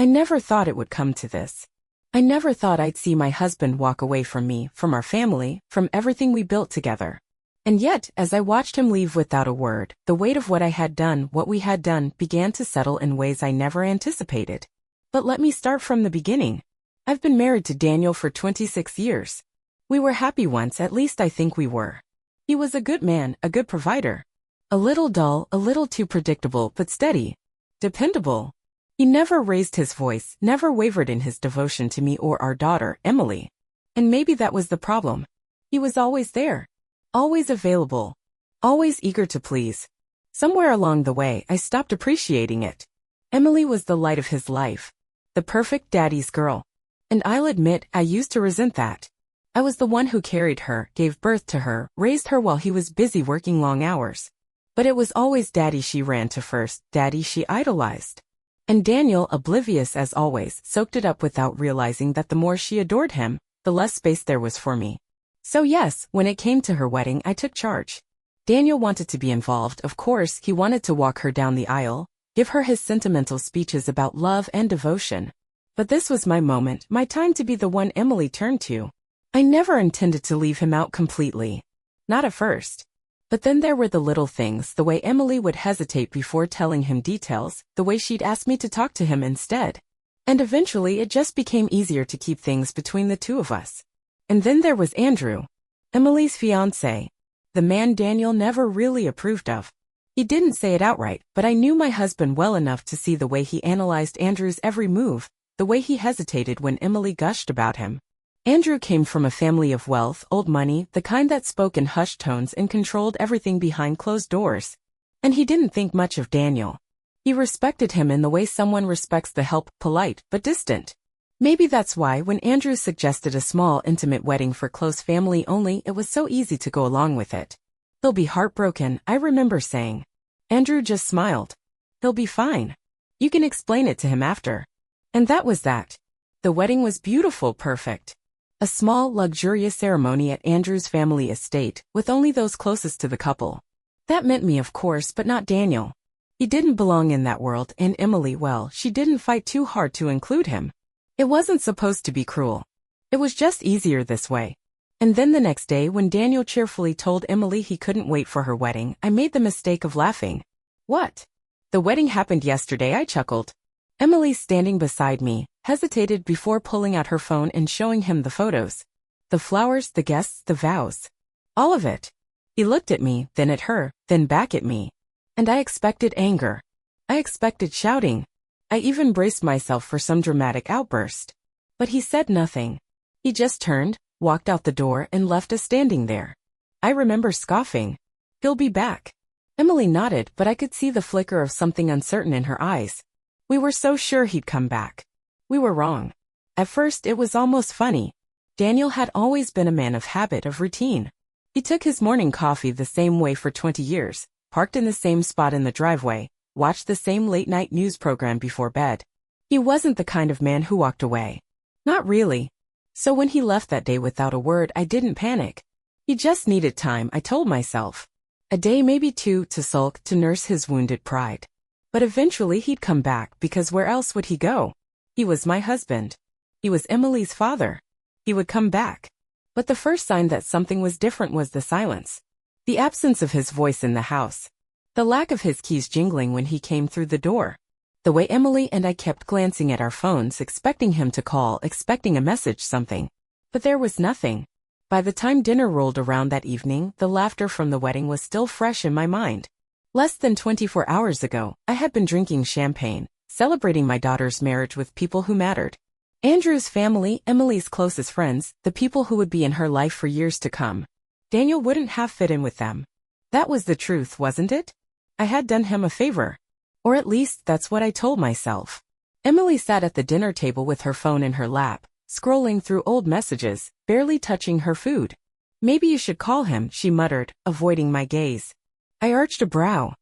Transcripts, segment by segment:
I never thought it would come to this. I never thought I'd see my husband walk away from me, from our family, from everything we built together. And yet, as I watched him leave without a word, the weight of what I had done, what we had done, began to settle in ways I never anticipated. But let me start from the beginning. I've been married to Daniel for 26 years. We were happy once, at least I think we were. He was a good man, a good provider. A little dull, a little too predictable, but steady. Dependable. He never raised his voice, never wavered in his devotion to me or our daughter, Emily. And maybe that was the problem. He was always there. Always available. Always eager to please. Somewhere along the way, I stopped appreciating it. Emily was the light of his life. The perfect daddy's girl. And I'll admit, I used to resent that. I was the one who carried her, gave birth to her, raised her while he was busy working long hours. But it was always daddy she ran to first, daddy she idolized. And Daniel, oblivious as always, soaked it up without realizing that the more she adored him, the less space there was for me. So yes, when it came to her wedding, I took charge. Daniel wanted to be involved, of course. He wanted to walk her down the aisle, give her his sentimental speeches about love and devotion. But this was my moment, my time to be the one Emily turned to. I never intended to leave him out completely. Not at first. But then there were the little things, the way Emily would hesitate before telling him details, the way she'd ask me to talk to him instead. And eventually it just became easier to keep things between the two of us. And then there was Andrew, Emily's fiancé, the man Daniel never really approved of. He didn't say it outright, but I knew my husband well enough to see the way he analyzed Andrew's every move, the way he hesitated when Emily gushed about him. Andrew came from a family of wealth, old money, the kind that spoke in hushed tones and controlled everything behind closed doors. And he didn't think much of Daniel. He respected him in the way someone respects the help, polite but distant. Maybe that's why when Andrew suggested a small, intimate wedding for close family only, it was so easy to go along with it. He'll be heartbroken, I remember saying. Andrew just smiled. He'll be fine. You can explain it to him after. And that was that. The wedding was beautiful, perfect. A small, luxurious ceremony at Andrew's family estate, with only those closest to the couple. That meant me, of course, but not Daniel. He didn't belong in that world, and Emily, well, she didn't fight too hard to include him. It wasn't supposed to be cruel. It was just easier this way. And then the next day, when Daniel cheerfully told Emily he couldn't wait for her wedding, I made the mistake of laughing. What? The wedding happened yesterday, I chuckled. Emily, standing beside me, hesitated before pulling out her phone and showing him the photos. The flowers, the guests, the vows. All of it. He looked at me, then at her, then back at me. And I expected anger. I expected shouting. I even braced myself for some dramatic outburst. But he said nothing. He just turned, walked out the door and left us standing there. I remember scoffing. He'll be back. Emily nodded, but I could see the flicker of something uncertain in her eyes. We were so sure he'd come back. We were wrong. At first it was almost funny. Daniel had always been a man of habit, of routine. He took his morning coffee the same way for 20 years, parked in the same spot in the driveway, watched the same late-night news program before bed. He wasn't the kind of man who walked away. Not really. So when he left that day without a word, I didn't panic. He just needed time, I told myself. A day, maybe two, to sulk, to nurse his wounded pride. But eventually he'd come back, because where else would he go? He was my husband. He was Emily's father. He would come back. But the first sign that something was different was the silence. The absence of his voice in the house. The lack of his keys jingling when he came through the door. The way Emily and I kept glancing at our phones, expecting him to call, expecting a message, something. But there was nothing. By the time dinner rolled around that evening, the laughter from the wedding was still fresh in my mind. Less than 24 hours ago, I had been drinking champagne, celebrating my daughter's marriage with people who mattered. Andrew's family, Emily's closest friends, the people who would be in her life for years to come. Daniel wouldn't have fit in with them. That was the truth, wasn't it? I had done him a favor. Or at least that's what I told myself. Emily sat at the dinner table with her phone in her lap, scrolling through old messages, barely touching her food. Maybe you should call him, she muttered, avoiding my gaze. I arched a brow.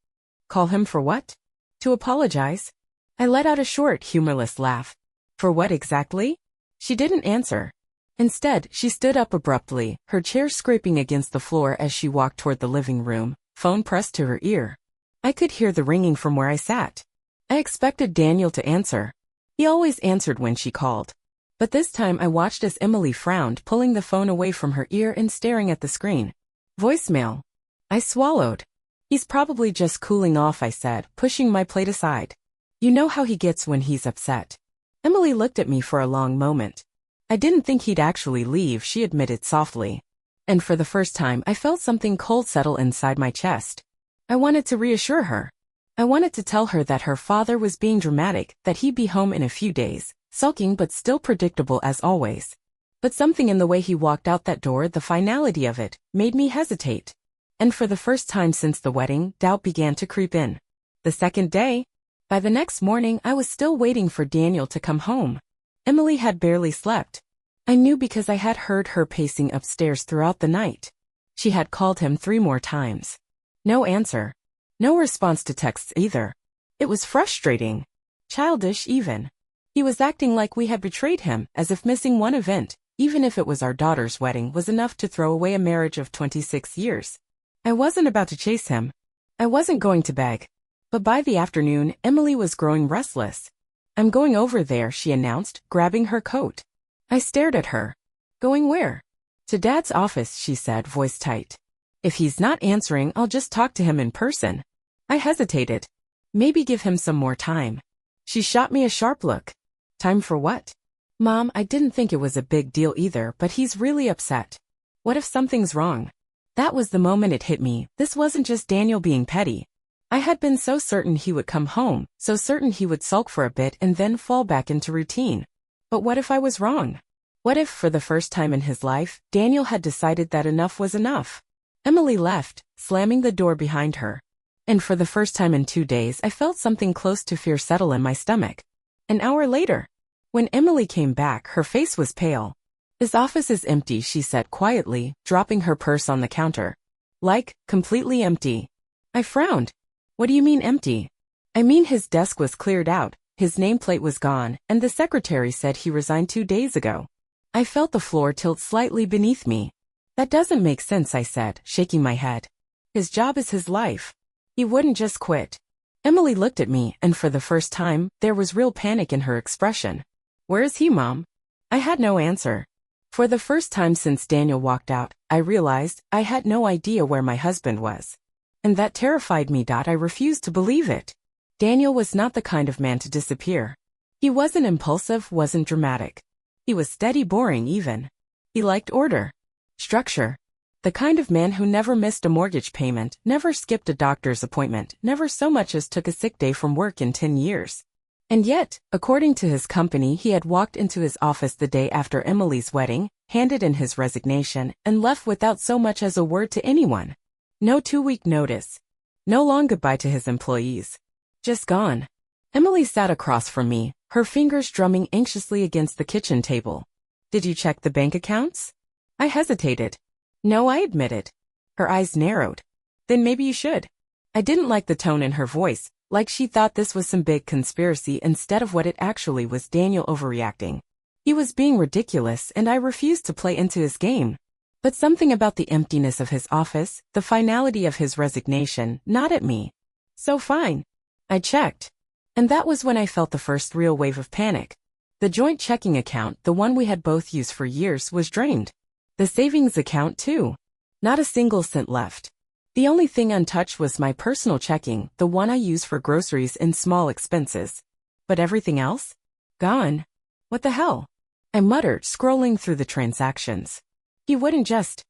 Call him for what? To apologize? I let out a short, humorless laugh. For what exactly? She didn't answer. Instead, she stood up abruptly, her chair scraping against the floor as she walked toward the living room, phone pressed to her ear. I could hear the ringing from where I sat. I expected Daniel to answer. He always answered when she called. But this time I watched as Emily frowned, pulling the phone away from her ear and staring at the screen. Voicemail. I swallowed. He's probably just cooling off, I said, pushing my plate aside. You know how he gets when he's upset. Emily looked at me for a long moment. I didn't think he'd actually leave, she admitted softly. And for the first time I felt something cold settle inside my chest. I wanted to reassure her. I wanted to tell her that her father was being dramatic, that he'd be home in a few days, sulking but still predictable as always. But something in the way he walked out that door, the finality of it, made me hesitate. And for the first time since the wedding, doubt began to creep in. The second day, by the next morning, I was still waiting for Daniel to come home. Emily had barely slept. I knew because I had heard her pacing upstairs throughout the night. She had called him 3 more times. No answer. No response to texts either. It was frustrating. Childish even. He was acting like we had betrayed him, as if missing one event, even if it was our daughter's wedding, was enough to throw away a marriage of 26 years. I wasn't about to chase him. I wasn't going to beg. But by the afternoon, Emily was growing restless. I'm going over there, she announced, grabbing her coat. I stared at her. Going where? To Dad's office, she said, voice tight. If he's not answering, I'll just talk to him in person. I hesitated. Maybe give him some more time. She shot me a sharp look. Time for what? Mom, I didn't think it was a big deal either, but he's really upset. What if something's wrong? That was the moment it hit me. This wasn't just Daniel being petty. I had been so certain he would come home, so certain he would sulk for a bit and then fall back into routine. But what if I was wrong? What if, for the first time in his life, Daniel had decided that enough was enough? Emily left, slamming the door behind her. And for the first time in 2 days, I felt something close to fear settle in my stomach. An hour later, when Emily came back, her face was pale. His office is empty, she said quietly, dropping her purse on the counter. Like, completely empty. I frowned. What do you mean empty? I mean his desk was cleared out, his nameplate was gone, and the secretary said he resigned 2 days ago. I felt the floor tilt slightly beneath me. That doesn't make sense, I said, shaking my head. His job is his life. He wouldn't just quit. Emily looked at me, and for the first time, there was real panic in her expression. Where is he, Mom? I had no answer. For the first time since Daniel walked out, I realized I had no idea where my husband was. And that terrified me. I refused to believe it. Daniel was not the kind of man to disappear. He wasn't impulsive, wasn't dramatic. He was steady, boring even. He liked order. Structure. The kind of man who never missed a mortgage payment, never skipped a doctor's appointment, never so much as took a sick day from work in 10 years. And yet, according to his company, he had walked into his office the day after Emily's wedding, handed in his resignation, and left without so much as a word to anyone. No 2-week notice. No long goodbye to his employees. Just gone. Emily sat across from me, her fingers drumming anxiously against the kitchen table. Did you check the bank accounts? I hesitated. No, I admitted. Her eyes narrowed. Then maybe you should. I didn't like the tone in her voice, like she thought this was some big conspiracy instead of what it actually was, Daniel overreacting. He was being ridiculous, and I refused to play into his game. But something about the emptiness of his office, the finality of his resignation, gnawed at me. So fine. I checked. And that was when I felt the first real wave of panic. The joint checking account, the one we had both used for years, was drained. The savings account too. Not a single cent left. The only thing untouched was my personal checking, the one I use for groceries and small expenses. But everything else? Gone. What the hell? I muttered, scrolling through the transactions. He wouldn't just...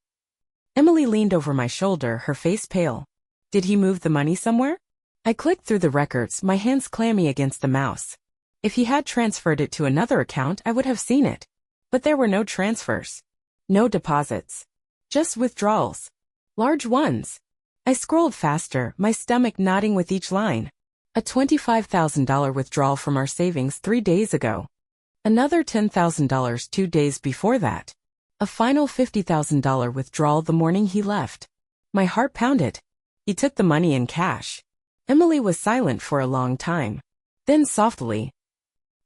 Emily leaned over my shoulder, her face pale. Did he move the money somewhere? I clicked through the records, my hands clammy against the mouse. If he had transferred it to another account, I would have seen it. But there were no transfers. No deposits. Just withdrawals. Large ones. I scrolled faster, my stomach nodding with each line. A $25,000 withdrawal from our savings 3 days ago. Another $10,000 2 days before that. A final $50,000 withdrawal the morning he left. My heart pounded. He took the money in cash. Emily was silent for a long time. Then softly.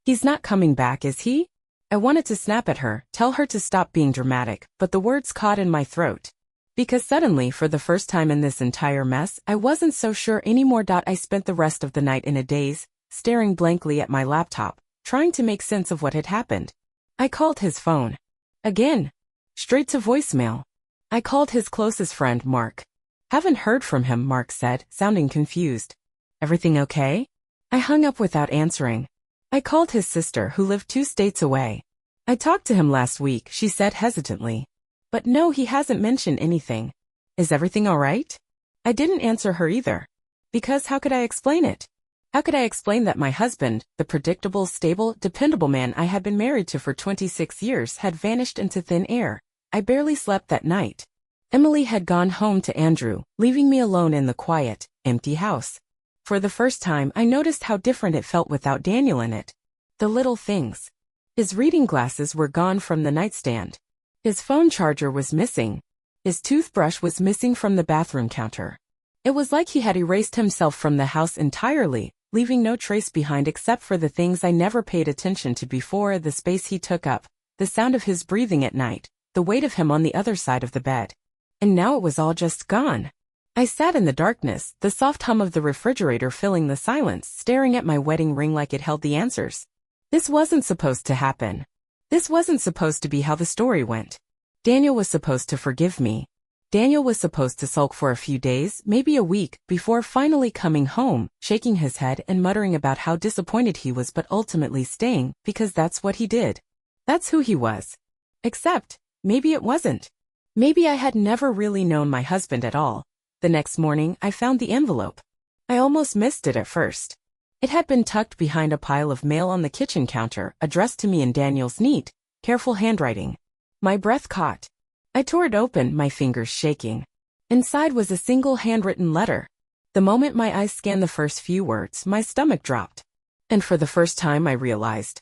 He's not coming back, is he? I wanted to snap at her, tell her to stop being dramatic, but the words caught in my throat. Because suddenly, for the first time in this entire mess, I wasn't so sure anymore. I spent the rest of the night in a daze, staring blankly at my laptop, trying to make sense of what had happened. I called his phone. Again. Straight to voicemail. I called his closest friend, Mark. Haven't heard from him, Mark said, sounding confused. Everything okay? I hung up without answering. I called his sister, who lived 2 states away. I talked to him last week, she said hesitantly. But no, he hasn't mentioned anything. Is everything all right? I didn't answer her either. Because how could I explain it? How could I explain that my husband, the predictable, stable, dependable man I had been married to for 26 years, had vanished into thin air? I barely slept that night. Emily had gone home to Andrew, leaving me alone in the quiet, empty house. For the first time, I noticed how different it felt without Daniel in it. The little things. His reading glasses were gone from the nightstand. His phone charger was missing. His toothbrush was missing from the bathroom counter. It was like he had erased himself from the house entirely, leaving no trace behind except for the things I never paid attention to before: the space he took up, the sound of his breathing at night, the weight of him on the other side of the bed. And now it was all just gone. I sat in the darkness, the soft hum of the refrigerator filling the silence, staring at my wedding ring like it held the answers. This wasn't supposed to happen. This wasn't supposed to be how the story went. Daniel was supposed to forgive me. Daniel was supposed to sulk for a few days, maybe a week, before finally coming home, shaking his head and muttering about how disappointed he was, but ultimately staying, because that's what he did. That's who he was. Except, maybe it wasn't. Maybe I had never really known my husband at all. The next morning, I found the envelope. I almost missed it at first. It had been tucked behind a pile of mail on the kitchen counter, addressed to me in Daniel's neat, careful handwriting. My breath caught. I tore it open, my fingers shaking. Inside was a single handwritten letter. The moment my eyes scanned the first few words, my stomach dropped. And for the first time I realized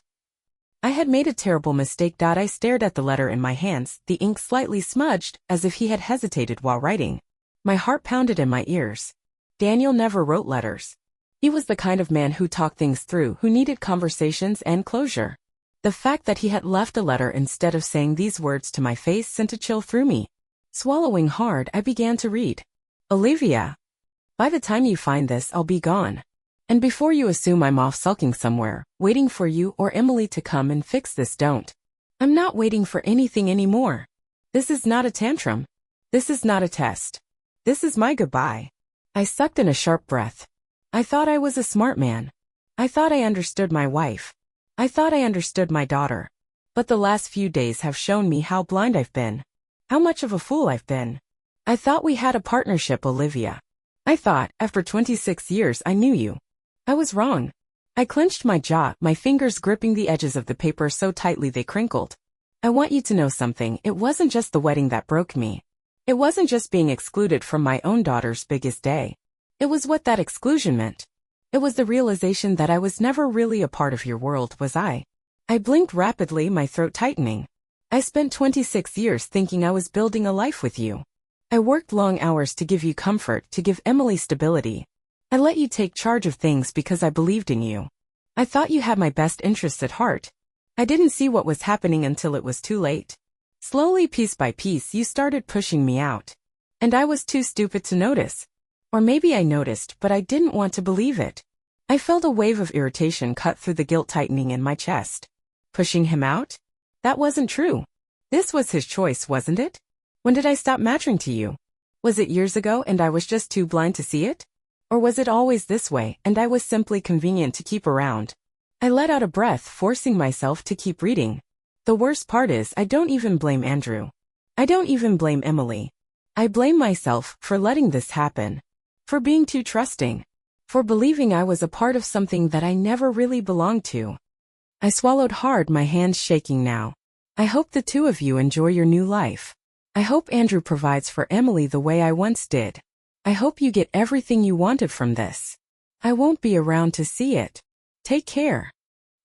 I had made a terrible mistake. I stared at the letter in my hands, the ink slightly smudged, as if he had hesitated while writing. My heart pounded in my ears. Daniel never wrote letters. He was the kind of man who talked things through, who needed conversations and closure. The fact that he had left a letter instead of saying these words to my face sent a chill through me. Swallowing hard, I began to read. Olivia. By the time you find this, I'll be gone. And before you assume I'm off sulking somewhere, waiting for you or Emily to come and fix this, don't. I'm not waiting for anything anymore. This is not a tantrum. This is not a test. This is my goodbye. I sucked in a sharp breath. I thought I was a smart man. I thought I understood my wife. I thought I understood my daughter. But the last few days have shown me how blind I've been. How much of a fool I've been. I thought we had a partnership, Olivia. I thought, after 26 years, I knew you. I was wrong. I clenched my jaw, my fingers gripping the edges of the paper so tightly they crinkled. I want you to know something. It wasn't just the wedding that broke me. It wasn't just being excluded from my own daughter's biggest day. It was what that exclusion meant. It was the realization that I was never really a part of your world, was I? I blinked rapidly, my throat tightening. I spent 26 years thinking I was building a life with you. I worked long hours to give you comfort, to give Emily stability. I let you take charge of things because I believed in you. I thought you had my best interests at heart. I didn't see what was happening until it was too late. Slowly, piece by piece, you started pushing me out. And I was too stupid to notice. Or maybe I noticed, but I didn't want to believe it. I felt a wave of irritation cut through the guilt tightening in my chest. Pushing him out? That wasn't true. This was his choice, wasn't it? When did I stop mattering to you? Was it years ago and I was just too blind to see it? Or was it always this way and I was simply convenient to keep around? I let out a breath, forcing myself to keep reading. The worst part is I don't even blame Andrew. I don't even blame Emily. I blame myself for letting this happen. For being too trusting. For believing I was a part of something that I never really belonged to. I swallowed hard, my hands shaking now. I hope the two of you enjoy your new life. I hope Andrew provides for Emily the way I once did. I hope you get everything you wanted from this. I won't be around to see it. Take care.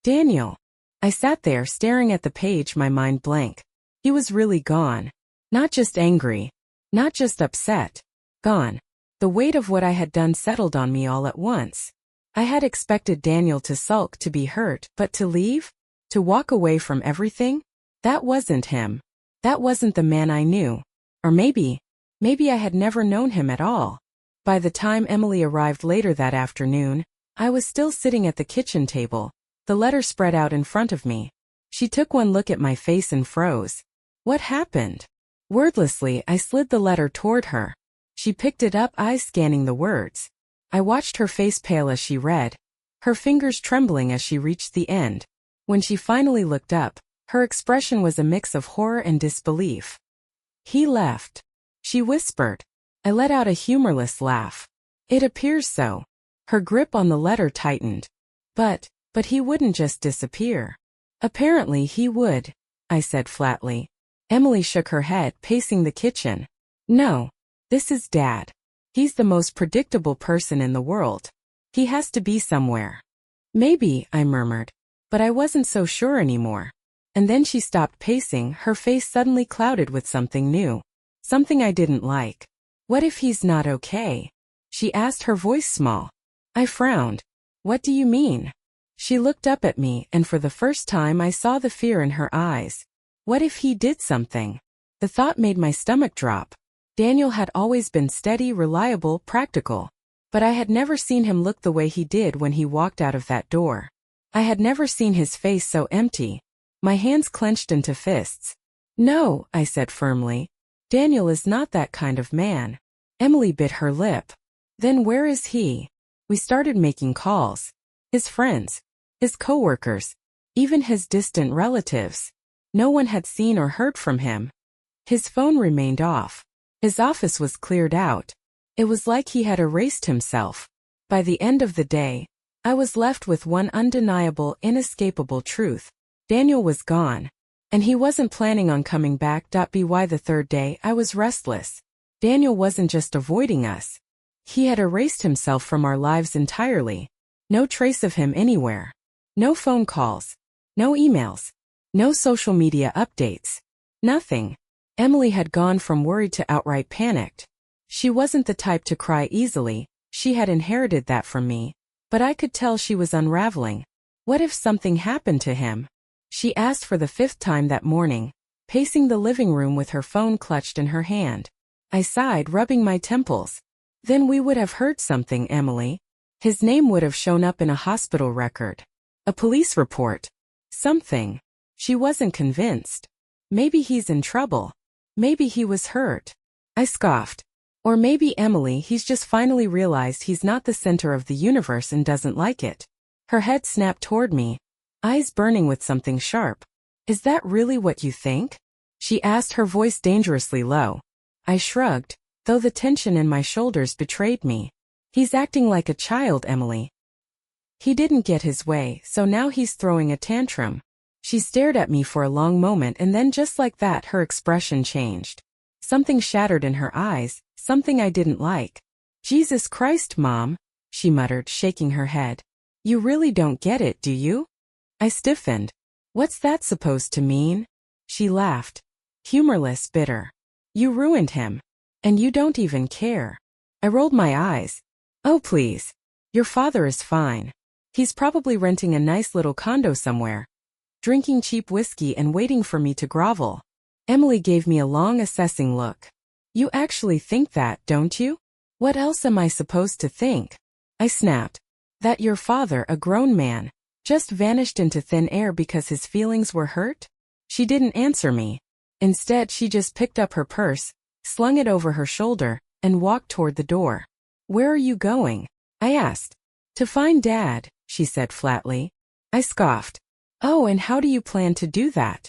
Daniel. I sat there staring at the page, my mind blank. He was really gone. Not just angry. Not just upset. Gone. The weight of what I had done settled on me all at once. I had expected Daniel to sulk, to be hurt, but to leave? To walk away from everything? That wasn't him. That wasn't the man I knew. Or maybe I had never known him at all. By the time Emily arrived later that afternoon, I was still sitting at the kitchen table, The letter spread out in front of me. She took one look at my face and froze. What happened? Wordlessly, I slid the letter toward her. She picked it up, eyes scanning the words. I watched her face pale as she read, her fingers trembling as she reached the end. When she finally looked up, her expression was a mix of horror and disbelief. He left, she whispered. I let out a humorless laugh. It appears so. Her grip on the letter tightened. But he wouldn't just disappear. Apparently he would, I said flatly. Emily shook her head, pacing the kitchen. No, this is Dad. He's the most predictable person in the world. He has to be somewhere. Maybe, I murmured. But I wasn't so sure anymore. And then she stopped pacing, her face suddenly clouded with something new. Something I didn't like. What if he's not okay? She asked, her voice small. I frowned. What do you mean? She looked up at me, and for the first time I saw the fear in her eyes. What if he did something? The thought made my stomach drop. Daniel had always been steady, reliable, practical. But I had never seen him look the way he did when he walked out of that door. I had never seen his face so empty. My hands clenched into fists. No, I said firmly. Daniel is not that kind of man. Emily bit her lip. Then where is he? We started making calls. His friends. His coworkers. Even his distant relatives. No one had seen or heard from him. His phone remained off. His office was cleared out. It was like he had erased himself. By the end of the day, I was left with one undeniable, inescapable truth. Daniel was gone. And he wasn't planning on coming back. By the third day, I was restless. Daniel wasn't just avoiding us. He had erased himself from our lives entirely. No trace of him anywhere. No phone calls. No emails. No social media updates. Nothing. Emily had gone from worried to outright panicked. She wasn't the type to cry easily. She had inherited that from me. But I could tell she was unraveling. What if something happened to him? She asked for the 5th time that morning, pacing the living room with her phone clutched in her hand. I sighed, rubbing my temples. Then we would have heard something, Emily. His name would have shown up in a hospital record. A police report. Something. She wasn't convinced. Maybe he's in trouble. Maybe he was hurt. I scoffed. Or maybe Emily, he's just finally realized he's not the center of the universe and doesn't like it. Her head snapped toward me, eyes burning with something sharp. Is that really what you think? She asked, her voice dangerously low. I shrugged, though the tension in my shoulders betrayed me. He's acting like a child, Emily. He didn't get his way, so now he's throwing a tantrum. She stared at me for a long moment, and then just like that her expression changed. Something shattered in her eyes, something I didn't like. Jesus Christ, Mom, she muttered, shaking her head. You really don't get it, do you? I stiffened. What's that supposed to mean? She laughed. Humorless, bitter. You ruined him. And you don't even care. I rolled my eyes. Oh please. Your father is fine. He's probably renting a nice little condo somewhere, drinking cheap whiskey and waiting for me to grovel. Emily gave me a long, assessing look. You actually think that, don't you? What else am I supposed to think? I snapped. That your father, a grown man, just vanished into thin air because his feelings were hurt? She didn't answer me. Instead, she just picked up her purse, slung it over her shoulder, and walked toward the door. Where are you going? I asked. To find Dad, she said flatly. I scoffed. Oh, and how do you plan to do that?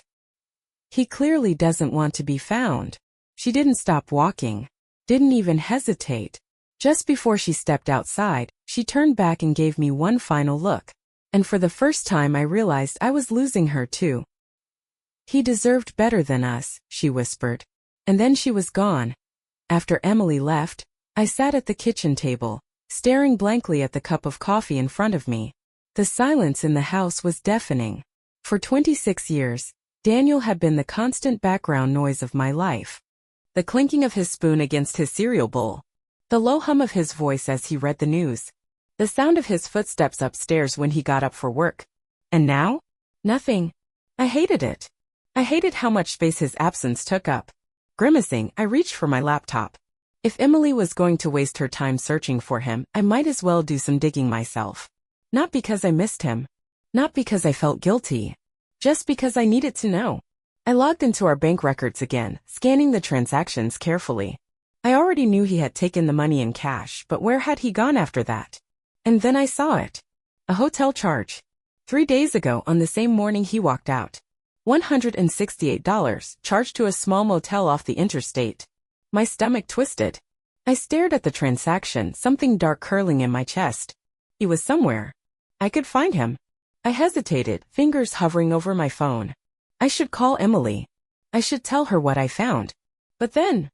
He clearly doesn't want to be found. She didn't stop walking. Didn't even hesitate. Just before she stepped outside, she turned back and gave me one final look. And for the first time I realized I was losing her too. He deserved better than us, she whispered. And then she was gone. After Emily left, I sat at the kitchen table, staring blankly at the cup of coffee in front of me. The silence in the house was deafening. For 26 years, Daniel had been the constant background noise of my life. The clinking of his spoon against his cereal bowl. The low hum of his voice as he read the news. The sound of his footsteps upstairs when he got up for work. And now? Nothing. I hated it. I hated how much space his absence took up. Grimacing, I reached for my laptop. If Emily was going to waste her time searching for him, I might as well do some digging myself. Not because I missed him, Not because I felt guilty. Just because I needed to know. I logged into our bank records again, scanning the transactions carefully. I already knew he had taken the money in cash, but where had he gone after that? And then I saw it. A hotel charge. 3 days ago, on the same morning he walked out. $168 charged to a small motel off the interstate. My stomach twisted. I stared at the transaction, something dark curling in my chest. He was somewhere. I could find him. I hesitated, fingers hovering over my phone. I should call Emily. I should tell her what I found. But then,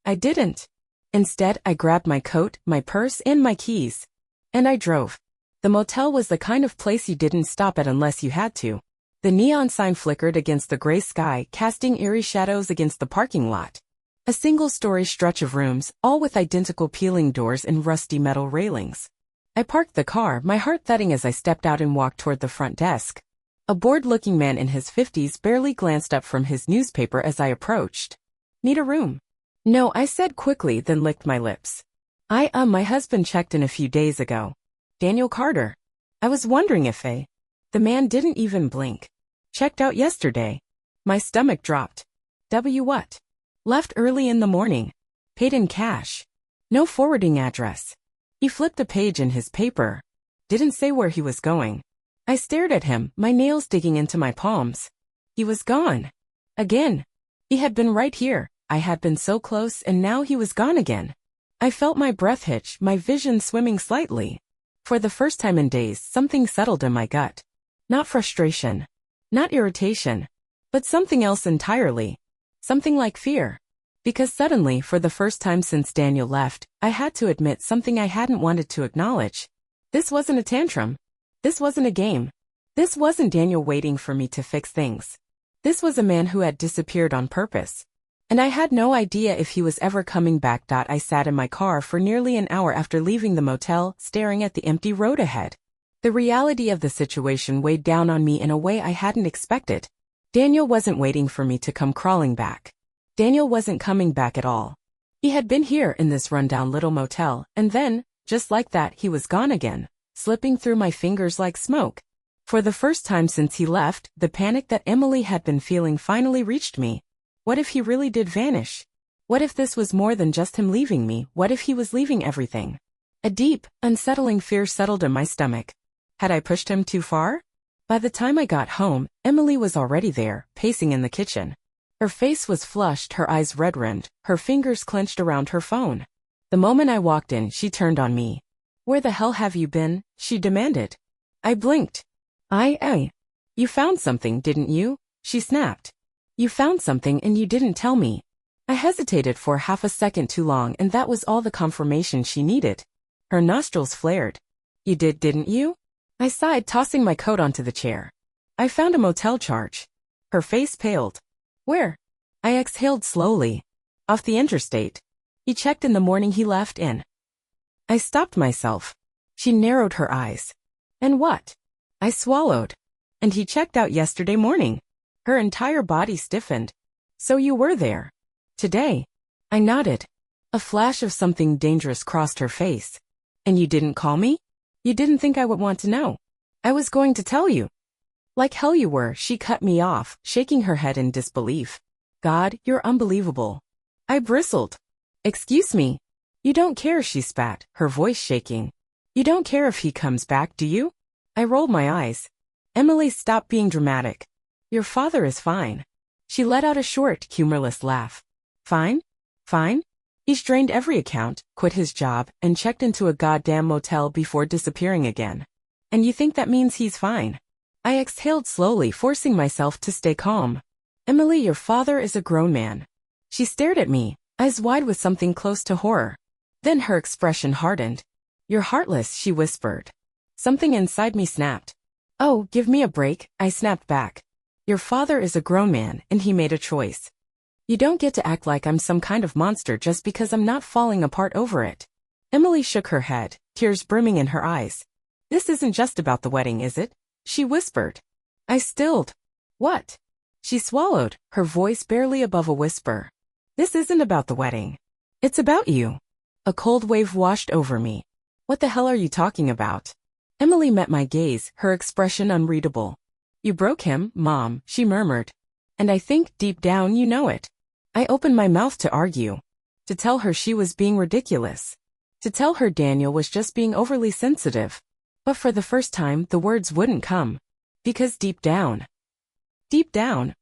I didn't. Instead, I grabbed my coat, my purse, and my keys. And I drove. The motel was the kind of place you didn't stop at unless you had to. The neon sign flickered against the gray sky, casting eerie shadows against the parking lot. A single-story stretch of rooms, all with identical peeling doors and rusty metal railings. I parked the car, my heart thudding as I stepped out and walked toward the front desk. A bored-looking man in his 50s barely glanced up from his newspaper as I approached. Need a room? No, I said quickly, then licked my lips. My husband checked in a few days ago. Daniel Carter. I was wondering if The man didn't even blink. Checked out yesterday. My stomach dropped. What? Left early in the morning. Paid in cash. No forwarding address. He flipped a page in his paper. Didn't say where he was going. I stared at him, my nails digging into my palms. He was gone. Again. He had been right here. I had been so close, and now he was gone again. I felt my breath hitch, my vision swimming slightly. For the first time in days, something settled in my gut. Not frustration. Not irritation. But something else entirely. Something like fear. Because suddenly, for the first time since Daniel left, I had to admit something I hadn't wanted to acknowledge. This wasn't a tantrum. This wasn't a game. This wasn't Daniel waiting for me to fix things. This was a man who had disappeared on purpose. And I had no idea if he was ever coming back. I sat in my car for nearly an hour after leaving the motel, staring at the empty road ahead. The reality of the situation weighed down on me in a way I hadn't expected. Daniel wasn't waiting for me to come crawling back. Daniel wasn't coming back at all. He had been here in this rundown little motel, and then, just like that, he was gone again, slipping through my fingers like smoke. For the first time since he left, the panic that Emily had been feeling finally reached me. What if he really did vanish? What if this was more than just him leaving me? What if he was leaving everything? A deep, unsettling fear settled in my stomach. Had I pushed him too far? By the time I got home, Emily was already there, pacing in the kitchen. Her face was flushed, her eyes red-rimmed, her fingers clenched around her phone. The moment I walked in, she turned on me. "Where the hell have you been?" she demanded. I blinked. You found something, didn't you?" she snapped. "You found something and you didn't tell me." I hesitated for half a second too long, and that was all the confirmation she needed. Her nostrils flared. "You did, didn't you?" I sighed, tossing my coat onto the chair. "I found a motel charge." Her face paled. "Where?" I exhaled slowly. "Off the interstate. He checked in the morning he left in." I stopped myself. She narrowed her eyes. "And what?" I swallowed. "And he checked out yesterday morning." Her entire body stiffened. "So you were there. Today?" I nodded. A flash of something dangerous crossed her face. "And you didn't call me? You didn't think I would want to know?" "I was going to tell you." "Like hell you were," she cut me off, shaking her head in disbelief. "God, you're unbelievable." I bristled. "Excuse me." "You don't care," she spat, her voice shaking. "You don't care if he comes back, do you?" I rolled my eyes. "Emily, stop being dramatic. Your father is fine." She let out a short, humorless laugh. "Fine? Fine? He's drained every account, quit his job, and checked into a goddamn motel before disappearing again. And you think that means he's fine?" I exhaled slowly, forcing myself to stay calm. "Emily, your father is a grown man." She stared at me, eyes wide with something close to horror. Then her expression hardened. "You're heartless," she whispered. Something inside me snapped. "Oh, give me a break," I snapped back. "Your father is a grown man, and he made a choice. You don't get to act like I'm some kind of monster just because I'm not falling apart over it." Emily shook her head, tears brimming in her eyes. "This isn't just about the wedding, is it?" she whispered. I stilled. "What?" She swallowed, her voice barely above a whisper. "This isn't about the wedding. It's about you." A cold wave washed over me. "What the hell are you talking about?" Emily met my gaze, her expression unreadable. You broke him, Mom, she murmured. And I think, deep down, you know it. I opened my mouth to argue. To tell her she was being ridiculous. To tell her Daniel was just being overly sensitive. But for the first time, the words wouldn't come. Because deep down,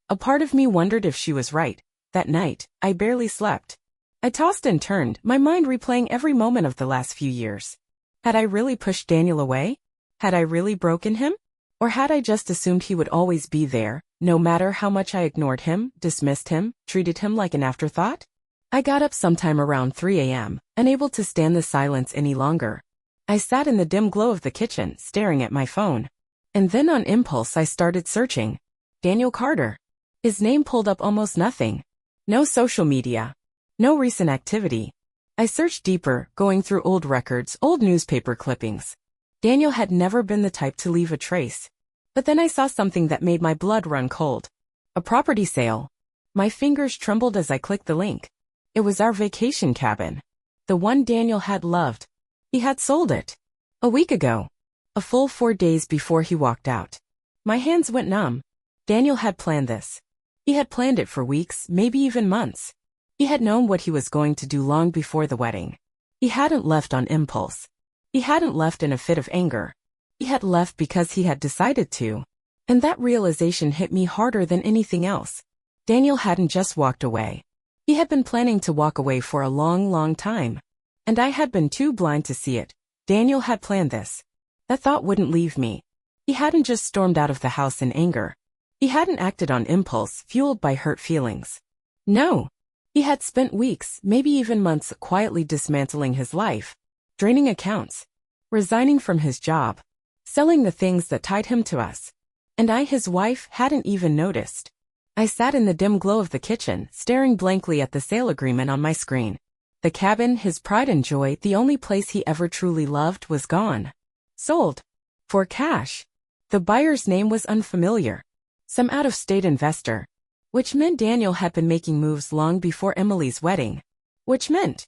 a part of me wondered if she was right. That night, I barely slept. I tossed and turned, my mind replaying every moment of the last few years. Had I really pushed Daniel away? Had I really broken him? Or had I just assumed he would always be there, no matter how much I ignored him, dismissed him, treated him like an afterthought? I got up sometime around 3 a.m., unable to stand the silence any longer. I sat in the dim glow of the kitchen, staring at my phone. And then on impulse I started searching. Daniel Carter. His name pulled up almost nothing. No social media. No recent activity. I searched deeper, going through old records, old newspaper clippings. Daniel had never been the type to leave a trace. But then I saw something that made my blood run cold. A property sale. My fingers trembled as I clicked the link. It was our vacation cabin. The one Daniel had loved. He had sold it. A week ago. A full 4 days before he walked out. My hands went numb. Daniel had planned this. He had planned it for weeks, maybe even months. He had known what he was going to do long before the wedding. He hadn't left on impulse. He hadn't left in a fit of anger. He had left because he had decided to. And that realization hit me harder than anything else. Daniel hadn't just walked away. He had been planning to walk away for a long, long time. And I had been too blind to see it. Daniel had planned this. That thought wouldn't leave me. He hadn't just stormed out of the house in anger. He hadn't acted on impulse, fueled by hurt feelings. No. He had spent weeks, maybe even months, quietly dismantling his life. Draining accounts, resigning from his job, selling the things that tied him to us. And I, his wife, hadn't even noticed. I sat in the dim glow of the kitchen, staring blankly at the sale agreement on my screen. The cabin, his pride and joy, the only place he ever truly loved, was gone. Sold. For cash. The buyer's name was unfamiliar. Some out-of-state investor. Which meant Daniel had been making moves long before Emily's wedding. Which meant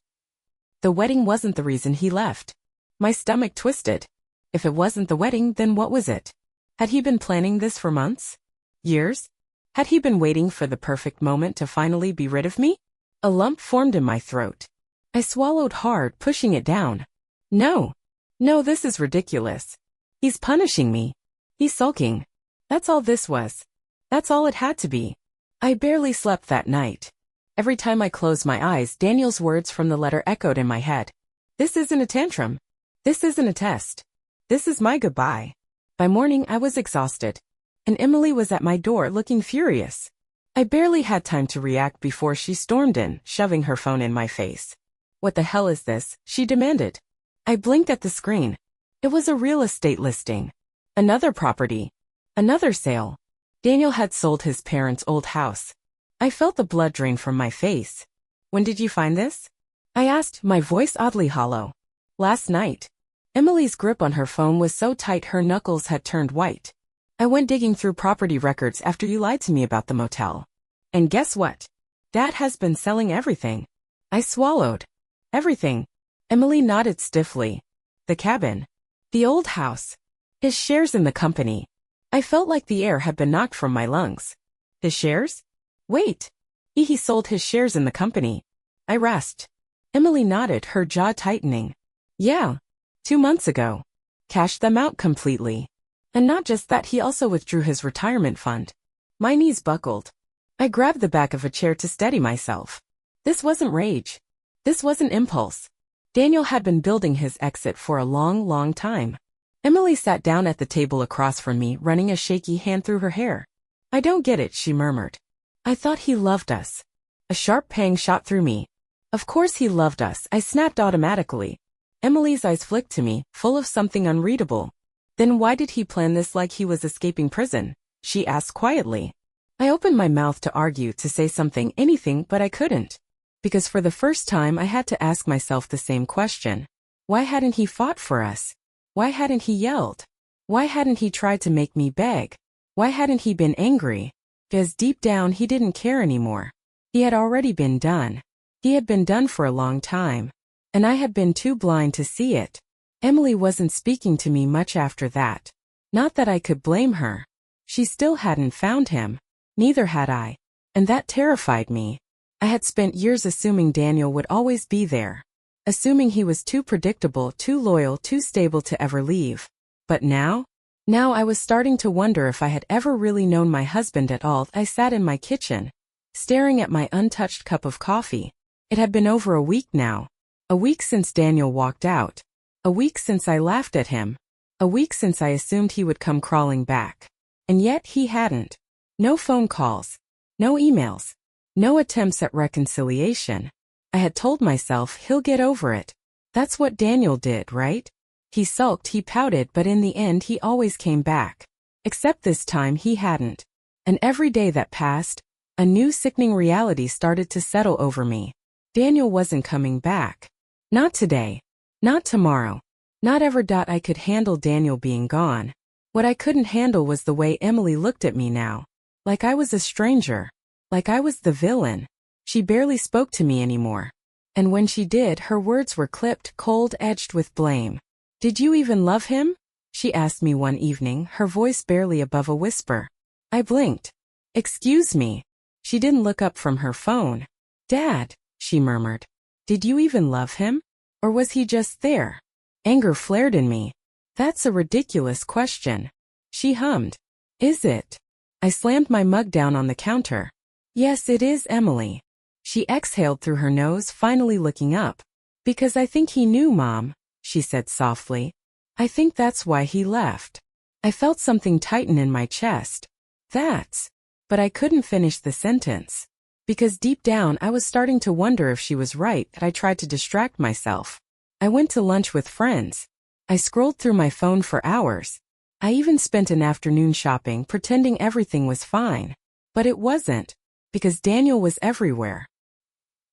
the wedding wasn't the reason he left. My stomach twisted. If it wasn't the wedding, then what was it? Had he been planning this for months? Years? Had he been waiting for the perfect moment to finally be rid of me? A lump formed in my throat. I swallowed hard, pushing it down. No. No, this is ridiculous. He's punishing me. He's sulking. That's all this was. That's all it had to be. I barely slept that night. Every time I closed my eyes, Daniel's words from the letter echoed in my head. This isn't a tantrum. This isn't a test. This is my goodbye. By morning, I was exhausted. And Emily was at my door looking furious. I barely had time to react before she stormed in, shoving her phone in my face. What the hell is this? She demanded. I blinked at the screen. It was a real estate listing. Another property. Another sale. Daniel had sold his parents' old house. I felt the blood drain from my face. When did you find this? I asked, my voice oddly hollow. Last night. Emily's grip on her phone was so tight her knuckles had turned white. I went digging through property records after you lied to me about the motel. And guess what? Dad has been selling everything. I swallowed. Everything. Emily nodded stiffly. The cabin. The old house. His shares in the company. I felt like the air had been knocked from my lungs. His shares? Wait. He sold his shares in the company. I rasped. Emily nodded, her jaw tightening. Yeah. 2 months ago. Cashed them out completely. And not just that, he also withdrew his retirement fund. My knees buckled. I grabbed the back of a chair to steady myself. This wasn't rage. This wasn't impulse. Daniel had been building his exit for a long, long time. Emily sat down at the table across from me, running a shaky hand through her hair. I don't get it, she murmured. I thought he loved us. A sharp pang shot through me. Of course he loved us, I snapped automatically. Emily's eyes flicked to me, full of something unreadable. Then why did he plan this like he was escaping prison? She asked quietly. I opened my mouth to argue, to say something, anything, but I couldn't. Because for the first time I had to ask myself the same question. Why hadn't he fought for us? Why hadn't he yelled? Why hadn't he tried to make me beg? Why hadn't he been angry? Because deep down he didn't care anymore. He had already been done. He had been done for a long time. And I had been too blind to see it. Emily wasn't speaking to me much after that. Not that I could blame her. She still hadn't found him. Neither had I. And that terrified me. I had spent years assuming Daniel would always be there. Assuming he was too predictable, too loyal, too stable to ever leave. But now? Now I was starting to wonder if I had ever really known my husband at all. I sat in my kitchen, staring at my untouched cup of coffee. It had been over a week now. A week since Daniel walked out. A week since I laughed at him. A week since I assumed he would come crawling back. And yet he hadn't. No phone calls. No emails. No attempts at reconciliation. I had told myself he'll get over it. That's what Daniel did, right? He sulked, he pouted, but in the end he always came back. Except this time he hadn't. And every day that passed, a new sickening reality started to settle over me. Daniel wasn't coming back. Not today. Not tomorrow. Not ever. I could handle Daniel being gone. What I couldn't handle was the way Emily looked at me now. Like I was a stranger. Like I was the villain. She barely spoke to me anymore. And when she did, her words were clipped, cold, edged with blame. "Did you even love him?" she asked me one evening, her voice barely above a whisper. I blinked. "Excuse me." She didn't look up from her phone. "Dad," she murmured. "Did you even love him? Or was he just there?" Anger flared in me. "That's a ridiculous question." She hummed. "Is it?" I slammed my mug down on the counter. "Yes, it is, Emily." She exhaled through her nose, finally looking up. "Because I think he knew, Mom," she said softly. "I think that's why he left." I felt something tighten in my chest. But I couldn't finish the sentence. Because deep down I was starting to wonder if she was right. I tried to distract myself. I went to lunch with friends. I scrolled through my phone for hours. I even spent an afternoon shopping, pretending everything was fine. But it wasn't. Because Daniel was everywhere.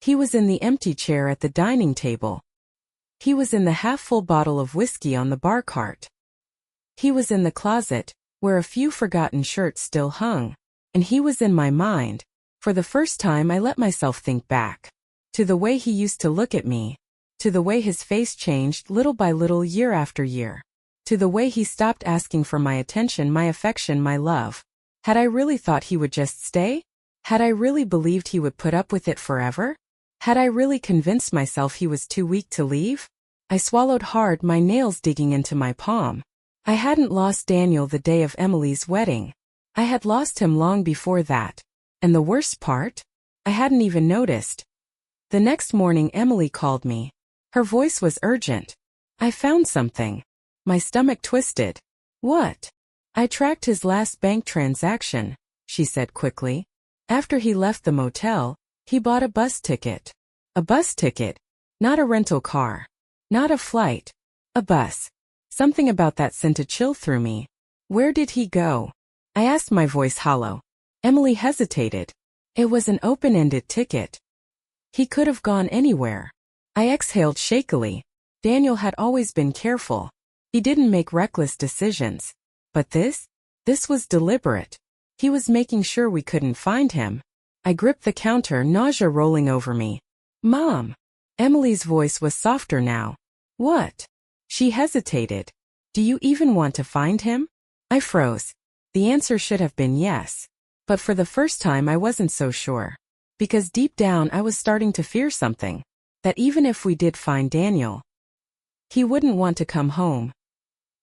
He was in the empty chair at the dining table. He was in the half-full bottle of whiskey on the bar cart. He was in the closet, where a few forgotten shirts still hung. And he was in my mind. For the first time I let myself think back. To the way he used to look at me. To the way his face changed little by little, year after year. To the way he stopped asking for my attention, my affection, my love. Had I really thought he would just stay? Had I really believed he would put up with it forever? Had I really convinced myself he was too weak to leave? I swallowed hard, my nails digging into my palm. I hadn't lost Daniel the day of Emily's wedding. I had lost him long before that. And the worst part? I hadn't even noticed. The next morning Emily called me. Her voice was urgent. "I found something." My stomach twisted. "What?" "I tracked his last bank transaction," she said quickly. "After he left the motel, he bought a bus ticket." A bus ticket. Not a rental car. Not a flight. A bus. Something about that sent a chill through me. "Where did he go?" I asked, my voice hollow. Emily hesitated. "It was an open-ended ticket. He could have gone anywhere." I exhaled shakily. Daniel had always been careful. He didn't make reckless decisions. But this was deliberate. He was making sure we couldn't find him. I gripped the counter, nausea rolling over me. "Mom." Emily's voice was softer now. "What?" She hesitated. "Do you even want to find him?" I froze. The answer should have been yes. But for the first time I wasn't so sure. Because deep down I was starting to fear something. That even if we did find Daniel, he wouldn't want to come home.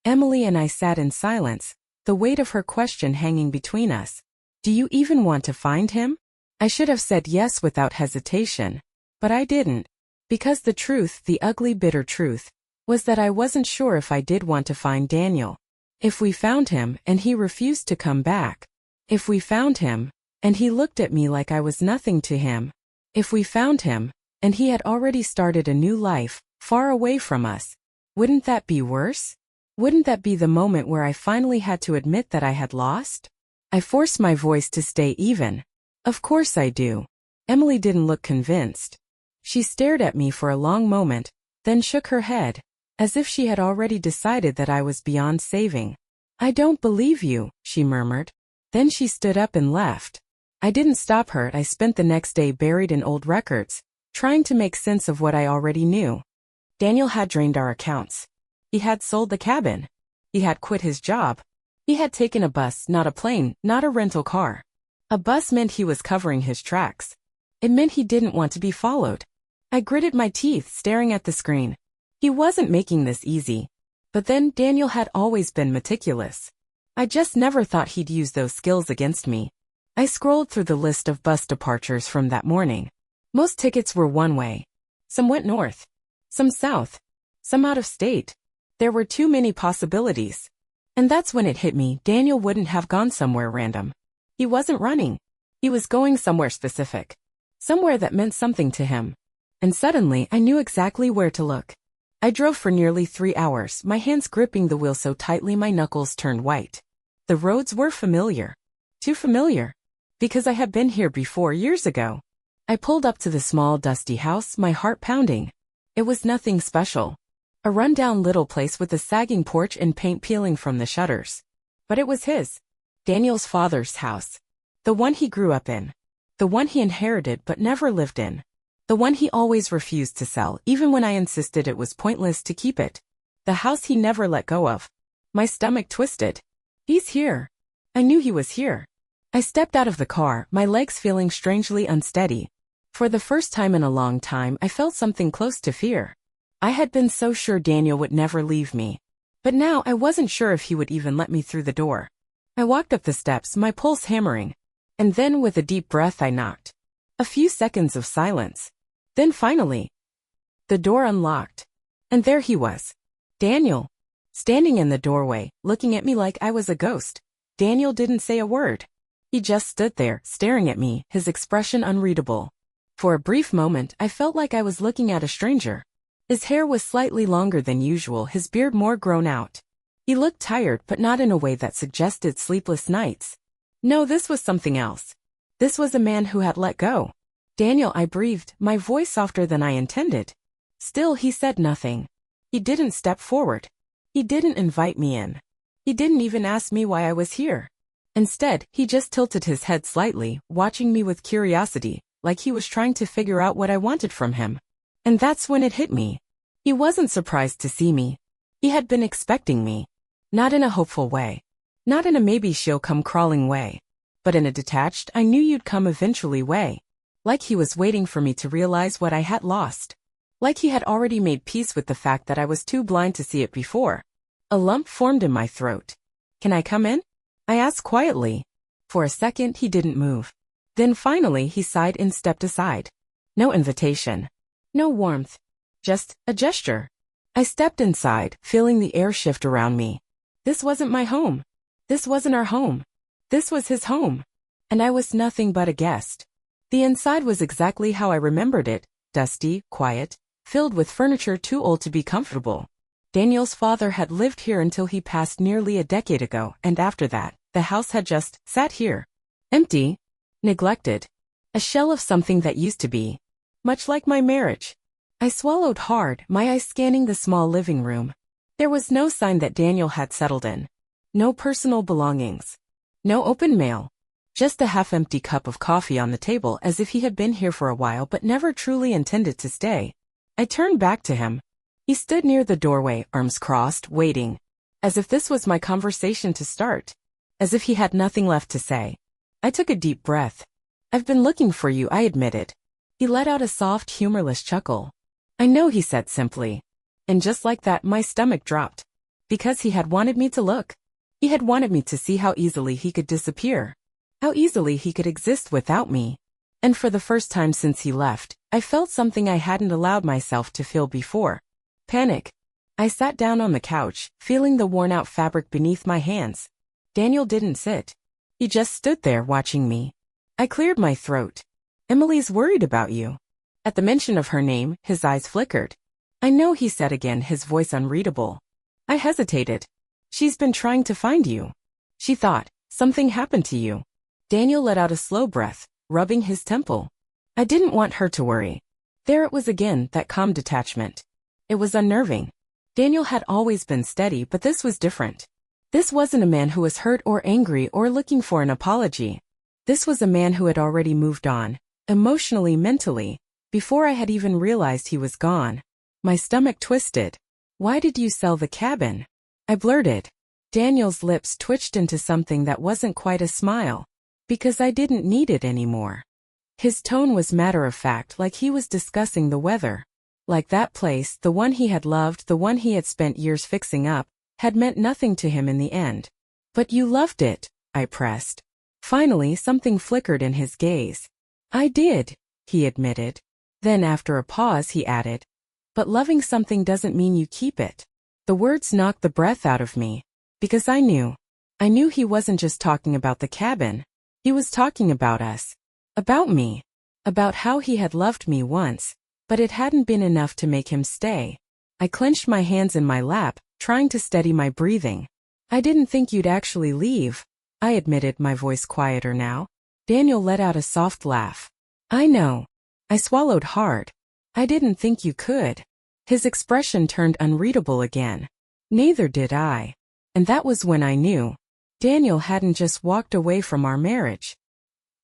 Emily and I sat in silence, the weight of her question hanging between us. "Do you even want to find him?" I should have said yes without hesitation. But I didn't. Because the truth, the ugly, bitter truth, was that I wasn't sure if I did want to find Daniel. If we found him, and he refused to come back. If we found him, and he looked at me like I was nothing to him. If we found him, and he had already started a new life, far away from us. Wouldn't that be worse? Wouldn't that be the moment where I finally had to admit that I had lost? I forced my voice to stay even. "Of course I do." Emily didn't look convinced. She stared at me for a long moment, then shook her head, as if she had already decided that I was beyond saving. "I don't believe you," she murmured. Then she stood up and left. I didn't stop her. I spent the next day buried in old records, trying to make sense of what I already knew. Daniel had drained our accounts. He had sold the cabin. He had quit his job. He had taken a bus, not a plane, not a rental car. A bus meant he was covering his tracks. It meant he didn't want to be followed. I gritted my teeth, staring at the screen. He wasn't making this easy. But then Daniel had always been meticulous. I just never thought he'd use those skills against me. I scrolled through the list of bus departures from that morning. Most tickets were one way. Some went north. Some south. Some out of state. There were too many possibilities. And that's when it hit me, Daniel wouldn't have gone somewhere random. He wasn't running. He was going somewhere specific. Somewhere that meant something to him. And suddenly, I knew exactly where to look. I drove for nearly 3 hours, my hands gripping the wheel so tightly my knuckles turned white. The roads were familiar. Too familiar. Because I had been here before years ago. I pulled up to the small, dusty house, my heart pounding. It was nothing special. A run-down little place with a sagging porch and paint peeling from the shutters. But it was his. Daniel's father's house. The one he grew up in. The one he inherited but never lived in. The one he always refused to sell, even when I insisted it was pointless to keep it. The house he never let go of. My stomach twisted. He's here. I knew he was here. I stepped out of the car, my legs feeling strangely unsteady. For the first time in a long time, I felt something close to fear. I had been so sure Daniel would never leave me. But now I wasn't sure if he would even let me through the door. I walked up the steps, my pulse hammering. And then with a deep breath I knocked. A few seconds of silence. Then finally, the door unlocked. And there he was. Daniel. Standing in the doorway, looking at me like I was a ghost. Daniel didn't say a word. He just stood there, staring at me, his expression unreadable. For a brief moment, I felt like I was looking at a stranger. His hair was slightly longer than usual, his beard more grown out. He looked tired, but not in a way that suggested sleepless nights. No, this was something else. This was a man who had let go. Daniel, I breathed, my voice softer than I intended. Still, he said nothing. He didn't step forward. He didn't invite me in. He didn't even ask me why I was here. Instead, he just tilted his head slightly, watching me with curiosity, like he was trying to figure out what I wanted from him. And that's when it hit me. He wasn't surprised to see me. He had been expecting me. Not in a hopeful way. Not in a maybe she'll come crawling way. But in a detached, I knew you'd come eventually way. Like he was waiting for me to realize what I had lost. Like he had already made peace with the fact that I was too blind to see it before. A lump formed in my throat. Can I come in? I asked quietly. For a second he didn't move. Then finally he sighed and stepped aside. No invitation. No warmth. Just a gesture. I stepped inside, feeling the air shift around me. This wasn't my home. This wasn't our home. This was his home. And I was nothing but a guest. The inside was exactly how I remembered it, dusty, quiet, filled with furniture too old to be comfortable. Daniel's father had lived here until he passed nearly a decade ago, and after that, the house had just sat here. Empty. Neglected. A shell of something that used to be. Much like my marriage. I swallowed hard, my eyes scanning the small living room. There was no sign that Daniel had settled in. No personal belongings. No open mail. Just a half-empty cup of coffee on the table as if he had been here for a while but never truly intended to stay. I turned back to him. He stood near the doorway, arms crossed, waiting. As if this was my conversation to start. As if he had nothing left to say. I took a deep breath. I've been looking for you, I admitted. He let out a soft, humorless chuckle. I know, he said simply. And just like that, my stomach dropped. Because he had wanted me to look. He had wanted me to see how easily he could disappear. How easily he could exist without me. And for the first time since he left, I felt something I hadn't allowed myself to feel before. Panic. I sat down on the couch, feeling the worn-out fabric beneath my hands. Daniel didn't sit. He just stood there watching me. I cleared my throat. Emily's worried about you. At the mention of her name, his eyes flickered. I know, he said again, his voice unreadable. I hesitated. She's been trying to find you. She thought, something happened to you. Daniel let out a slow breath, rubbing his temple. I didn't want her to worry. There it was again, that calm detachment. It was unnerving. Daniel had always been steady, but this was different. This wasn't a man who was hurt or angry or looking for an apology. This was a man who had already moved on, emotionally, mentally, before I had even realized he was gone. My stomach twisted. Why did you sell the cabin? I blurted. Daniel's lips twitched into something that wasn't quite a smile. Because I didn't need it anymore. His tone was matter-of-fact, like he was discussing the weather. Like that place, the one he had loved, the one he had spent years fixing up, had meant nothing to him in the end. But you loved it, I pressed. Finally, something flickered in his gaze. I did, he admitted. Then after a pause he added, but loving something doesn't mean you keep it. The words knocked the breath out of me. Because I knew he wasn't just talking about the cabin. He was talking about us. About me. About how he had loved me once, but it hadn't been enough to make him stay. I clenched my hands in my lap, trying to steady my breathing. I didn't think you'd actually leave, I admitted, my voice quieter now. Daniel let out a soft laugh. I know. I swallowed hard. I didn't think you could. His expression turned unreadable again. Neither did I. And that was when I knew. Daniel hadn't just walked away from our marriage.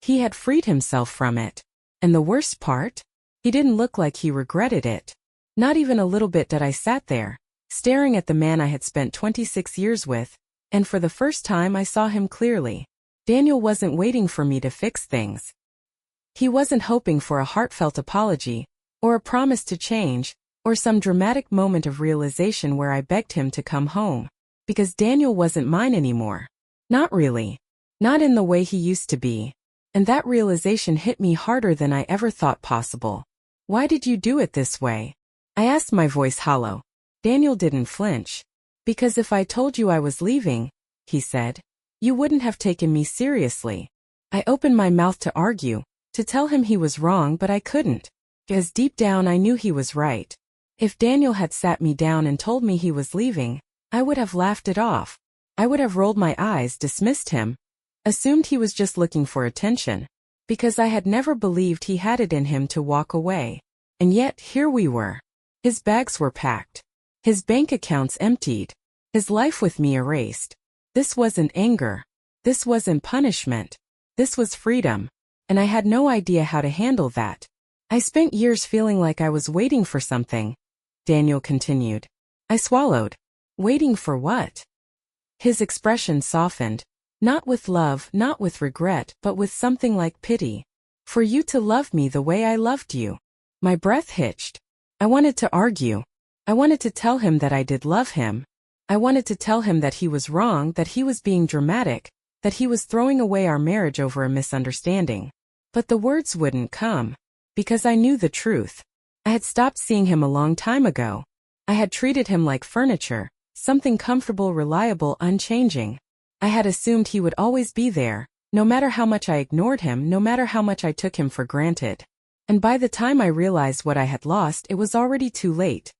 He had freed himself from it. And the worst part? He didn't look like he regretted it. Not even a little bit. Did I sat there, staring at the man I had spent 26 years with, and for the first time I saw him clearly. Daniel wasn't waiting for me to fix things. He wasn't hoping for a heartfelt apology, or a promise to change, or some dramatic moment of realization where I begged him to come home. Because Daniel wasn't mine anymore. Not really. Not in the way he used to be. And that realization hit me harder than I ever thought possible. Why did you do it this way? I asked, my voice hollow. Daniel didn't flinch. Because if I told you I was leaving, he said, you wouldn't have taken me seriously. I opened my mouth to argue, to tell him he was wrong, but I couldn't. Because deep down I knew he was right. If Daniel had sat me down and told me he was leaving, I would have laughed it off. I would have rolled my eyes, dismissed him, assumed he was just looking for attention, because I had never believed he had it in him to walk away. And yet, here we were. His bags were packed. His bank accounts emptied. His life with me erased. This wasn't anger. This wasn't punishment. This was freedom. And I had no idea how to handle that. I spent years feeling like I was waiting for something. Daniel continued. I swallowed. Waiting for what? His expression softened. Not with love, not with regret, but with something like pity. For you to love me the way I loved you. My breath hitched. I wanted to argue. I wanted to tell him that I did love him. I wanted to tell him that he was wrong, that he was being dramatic, that he was throwing away our marriage over a misunderstanding. But the words wouldn't come. Because I knew the truth. I had stopped seeing him a long time ago. I had treated him like furniture, something comfortable, reliable, unchanging. I had assumed he would always be there, no matter how much I ignored him, no matter how much I took him for granted. And by the time I realized what I had lost, it was already too late.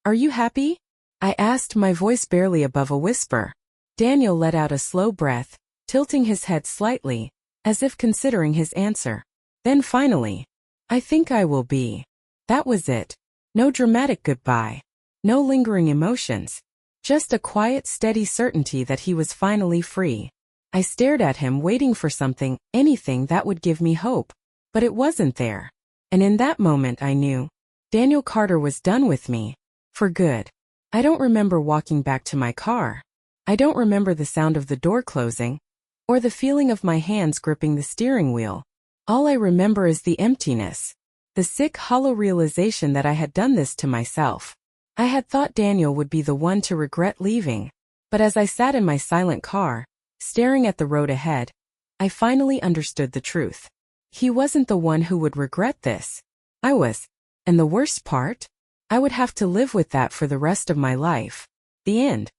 Are you happy? I asked, my voice barely above a whisper. Daniel let out a slow breath, tilting his head slightly, as if considering his answer. Then finally, I think I will be. That was it. No dramatic goodbye. No lingering emotions. Just a quiet, steady certainty that he was finally free. I stared at him, waiting for something, anything that would give me hope. But it wasn't there. And in that moment I knew. Daniel Carter was done with me. For good. I don't remember walking back to my car. I don't remember the sound of the door closing, or the feeling of my hands gripping the steering wheel. All I remember is the emptiness. The sick, hollow realization that I had done this to myself. I had thought Daniel would be the one to regret leaving. But as I sat in my silent car, staring at the road ahead, I finally understood the truth. He wasn't the one who would regret this. I was. And the worst part? I would have to live with that for the rest of my life. The end.